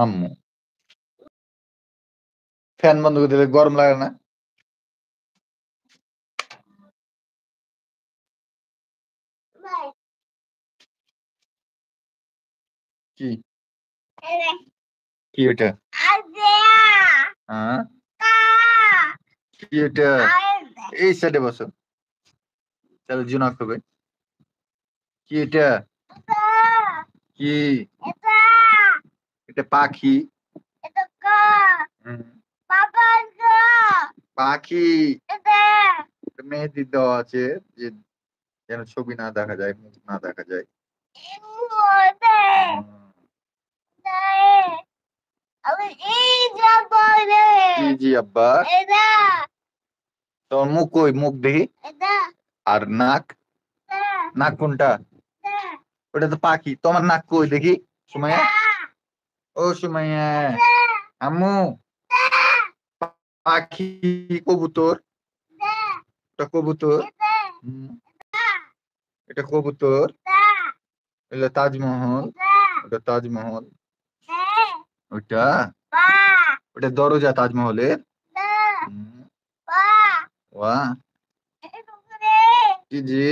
আম্মু। ফ্যান বন্ধ করে দিলে গরম লাগে না? কি? কি ওটা? হ্যাঁ? কি এটা? এই সাইডে বসো। তাহলে জোনাক হবে। কি এটা? কি? এটা পাখি। হুম। পাখি। মেহেদি দেওয়া আছে যে যেন ছবি না দেখা যায়, মুখ না দেখা যায়। জি জি আব্বা। তোর মুখ কই? মুখ দেখি। আর নাক? নাক কোনটা? ওটা তো পাখি। তোমার নাক কই দেখি? সুমাইয়া, ও সুমাইয়া, আম্মু পাখি কবুতর। এটা কবুতর। এটা কবুতর। এটা তাজমহল। ওটা তাজমহল। ওইটা ওটা দরজা তাজমহলের। ওয়া জি জি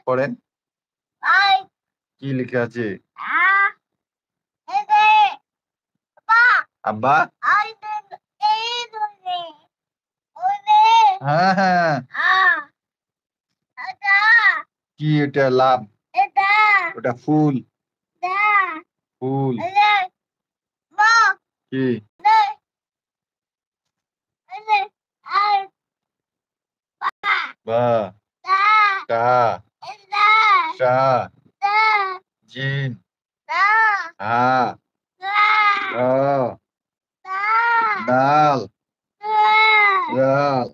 পড়েন। কি লেখা আছে? আব্বা, হ্যাঁ হ্যাঁ। কি এটা? লাভ? ওটা ফুল। ফুল। কি? বা, টা, সা, জিন, হা, র, দাল, রাল,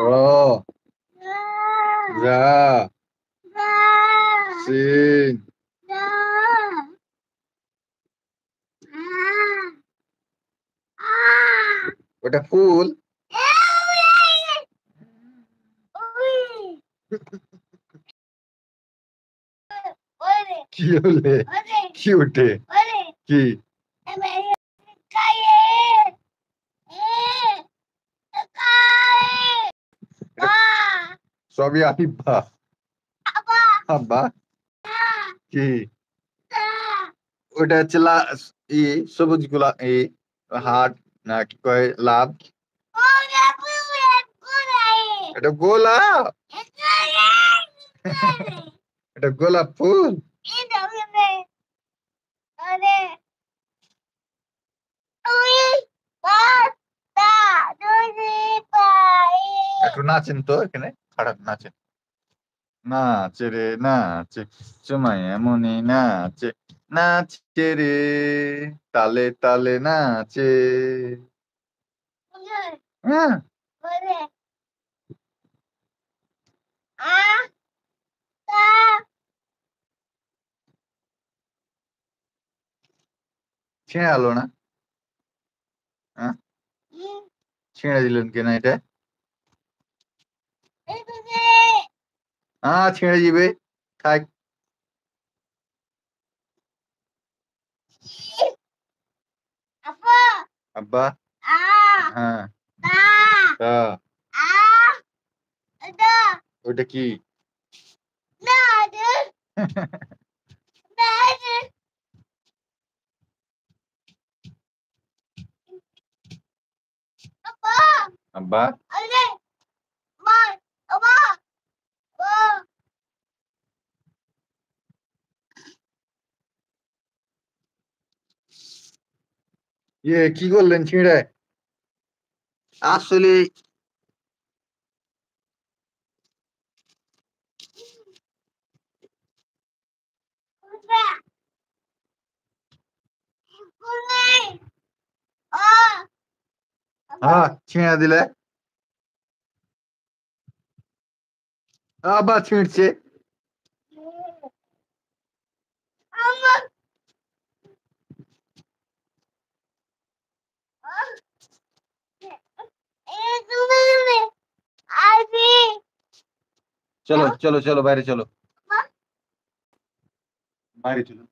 র, রা, সিন। ওটা ফুল। কি হলে? কি ওঠে? কি? সবই আলিফবা। আব্বা কি? ওটা হচ্ছে ই সবুজ গোলা হাট না কি কয় লাভ। এটা গোলাপ। এটা গোলাপ ফুল। একটু নাচেন তো এখানে, খারাপ নাচেন। নাচে রে নাচে, সময় এমনই নাচে, নাচে রে, তালে তালে নাচে। হ্যাঁ। ছেড়ে আলো না? হ্যাঁ, ছেড়ে দিলেন কেন এটা? হ্যাঁ ছেড়ে দিবে, থাক। আব্বা, হ্যাঁ, তা ওইটা কি? আব্বা, ইয়ে কি করলেন ছিঁড়ে? আসলে হ্যাঁ ছিঁড়ে দিলে, আবার ছিঁড়ছে। চলো চলো চলো বাইরে চলো, বাইরে চলো।